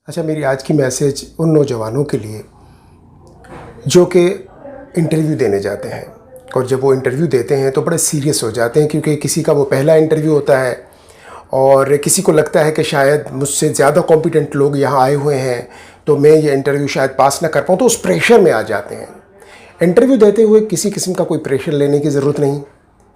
अच्छा, मेरी आज की मैसेज उन नौजवानों के लिए जो कि इंटरव्यू देने जाते हैं और जब वो इंटरव्यू देते हैं तो बड़े सीरियस हो जाते हैं, क्योंकि किसी का वो पहला इंटरव्यू होता है और किसी को लगता है कि शायद मुझसे ज़्यादा कॉम्पिटेंट लोग यहाँ आए हुए हैं तो मैं ये इंटरव्यू शायद पास ना कर पाऊँ, तो उस प्रेशर में आ जाते हैं। इंटरव्यू देते हुए किसी किस्म का कोई प्रेशर लेने की ज़रूरत नहीं,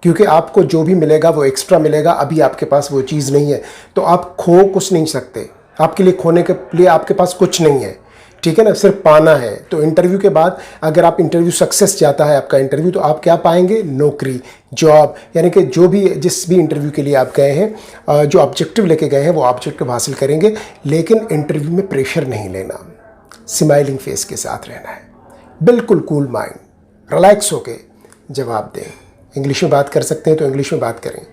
क्योंकि आपको जो भी मिलेगा वो एक्स्ट्रा मिलेगा। अभी आपके पास वो चीज़ नहीं है तो आप खो कुछ नहीं सकते। आपके लिए खोने के लिए आपके पास कुछ नहीं है, ठीक है ना, सिर्फ पाना है। तो इंटरव्यू के बाद अगर आप इंटरव्यू सक्सेस जाता है आपका इंटरव्यू, तो आप क्या पाएंगे? नौकरी, जॉब। यानी कि जो भी जिस भी इंटरव्यू के लिए आप गए हैं, जो ऑब्जेक्टिव लेके गए हैं वो ऑब्जेक्टिव हासिल करेंगे। लेकिन इंटरव्यू में प्रेशर नहीं लेना, स्माइलिंग फेस के साथ रहना है, बिल्कुल कूल माइंड, रिलैक्स होके जवाब दें। इंग्लिश में बात कर सकते हैं तो इंग्लिश में बात करें,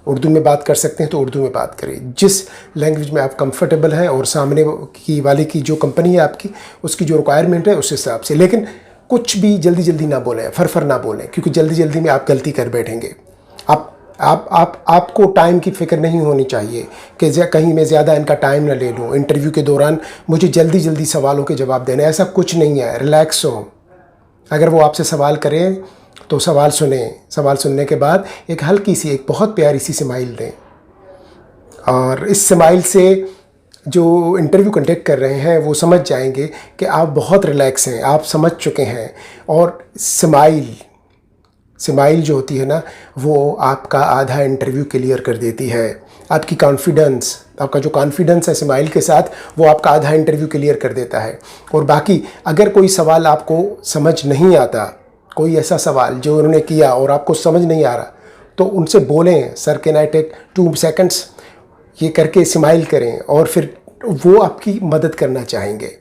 उर्दू में बात कर सकते हैं तो उर्दू में बात करें, जिस लैंग्वेज में आप कंफर्टेबल हैं और सामने की वाले की जो कंपनी है आपकी उसकी जो रिक्वायरमेंट है उस हिसाब से। लेकिन कुछ भी जल्दी जल्दी ना बोलें, फर ना बोलें, क्योंकि जल्दी जल्दी में आप गलती कर बैठेंगे। आपको टाइम की फ़िक्र नहीं होनी चाहिए कि कहीं मैं ज़्यादा इनका टाइम ना ले लूँ, इंटरव्यू के दौरान मुझे जल्दी जल्दी सवालों के जवाब देने, ऐसा कुछ नहीं है। रिलैक्स हो। अगर वो आपसे सवाल करें तो सवाल सुने, सवाल सुनने के बाद एक हल्की सी, एक बहुत प्यारी सी स्माइल दें, और इस स्माइल से जो इंटरव्यू कंडक्ट कर रहे हैं वो समझ जाएंगे कि आप बहुत रिलैक्स हैं, आप समझ चुके हैं। और स्माइल जो होती है ना, वो आपका आधा इंटरव्यू क्लियर कर देती है। आपकी कॉन्फिडेंस, आपका जो कॉन्फिडेंस है स्माइल के साथ, वो आपका आधा इंटरव्यू क्लियर कर देता है। और बाकी अगर कोई सवाल आपको समझ नहीं आता, कोई ऐसा सवाल जो उन्होंने किया और आपको समझ नहीं आ रहा, तो उनसे बोलें, sir can I take 2 seconds, ये करके स्माइल करें और फिर वो आपकी मदद करना चाहेंगे।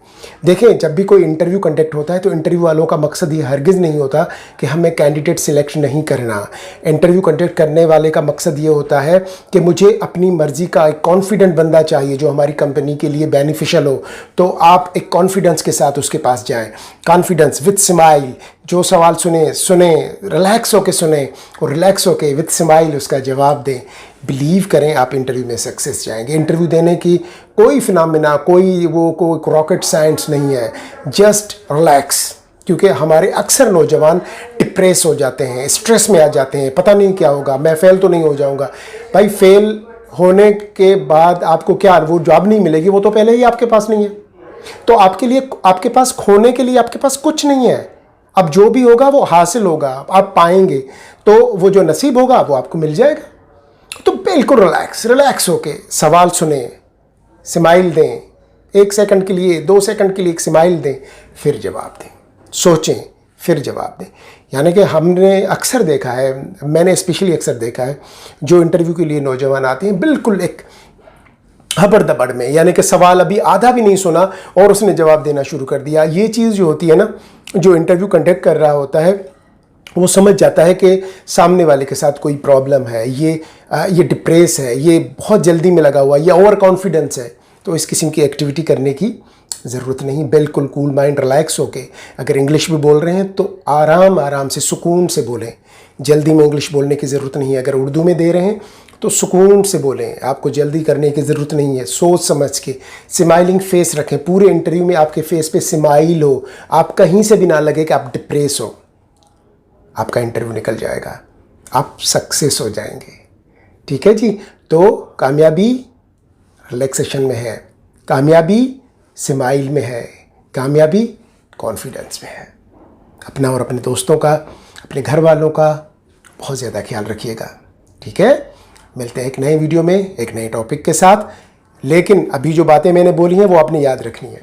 देखें, जब भी कोई इंटरव्यू कंडक्ट होता है तो इंटरव्यू वालों का मकसद ये हरगिज़ नहीं होता कि हमें कैंडिडेट सिलेक्ट नहीं करना। इंटरव्यू कंडक्ट करने वाले का मकसद ये होता है कि मुझे अपनी मर्ज़ी का एक कॉन्फिडेंट बंदा चाहिए जो हमारी कंपनी के लिए बेनिफिशियल हो। तो आप एक कॉन्फिडेंस के साथ उसके पास जाएं, कॉन्फिडेंस विद स्माइल। जो सवाल सुने, रिलैक्स होके सुने और रिलैक्स होके विद स्माइल उसका जवाब दें। बिलीव करें, आप इंटरव्यू में सक्सेस जाएंगे। इंटरव्यू देने की कोई फिनोमेना, कोई रॉकेट साइंस नहीं है, जस्ट रिलैक्स। क्योंकि हमारे अक्सर नौजवान डिप्रेस हो जाते हैं, स्ट्रेस में आ जाते हैं, पता नहीं क्या होगा, मैं फेल तो नहीं हो जाऊंगा। भाई, फेल होने के बाद आपको क्या, वो जॉब नहीं मिलेगी, वो तो पहले ही आपके पास नहीं है। तो आपके लिए, आपके पास खोने के लिए आपके पास कुछ नहीं है। अब जो भी होगा वो हासिल होगा, आप पाएंगे। तो वो जो नसीब होगा वो आपको मिल जाएगा। तो बिल्कुल रिलैक्स होके सवाल सुने, स्माइल दें, 1 सेकंड के लिए, 2 सेकंड के लिए एक स्माइल दें, फिर जवाब दें, सोचें, फिर जवाब दें। यानी कि हमने अक्सर देखा है, मैंने स्पेशली अक्सर देखा है, जो इंटरव्यू के लिए नौजवान आते हैं बिल्कुल एक हबड़ दबड़ में, यानी कि सवाल अभी आधा भी नहीं सुना और उसने जवाब देना शुरू कर दिया। ये चीज़ जो होती है ना, जो इंटरव्यू कंडक्ट कर रहा होता है वो समझ जाता है कि सामने वाले के साथ कोई प्रॉब्लम है, ये डिप्रेस है, ये बहुत जल्दी में लगा हुआ है, ये ओवर कॉन्फिडेंस है। तो इस किस्म की एक्टिविटी करने की ज़रूरत नहीं। बिल्कुल कूल माइंड, रिलैक्स होके, अगर इंग्लिश में बोल रहे हैं तो आराम से, सुकून से बोलें। जल्दी में इंग्लिश बोलने की ज़रूरत नहीं है। अगर उर्दू में दे रहे हैं तो सुकून से बोलें, आपको जल्दी करने की ज़रूरत नहीं है। सोच समझ के स्माइलिंग फेस रखें। पूरे इंटरव्यू में आपके फेस पे स्माइल हो, आप कहीं से भी ना लगे कि आप डिप्रेस हो। आपका इंटरव्यू निकल जाएगा, आप सक्सेस हो जाएंगे। ठीक है जी। तो कामयाबी रिलैक्सेशन में है, कामयाबी स्माइल में है, कामयाबी कॉन्फिडेंस में है। अपना और अपने दोस्तों का, अपने घर वालों का बहुत ज़्यादा ख्याल रखिएगा। ठीक है, मिलते हैं एक नए वीडियो में एक नए टॉपिक के साथ। लेकिन अभी जो बातें मैंने बोली हैं वो आपने याद रखनी है।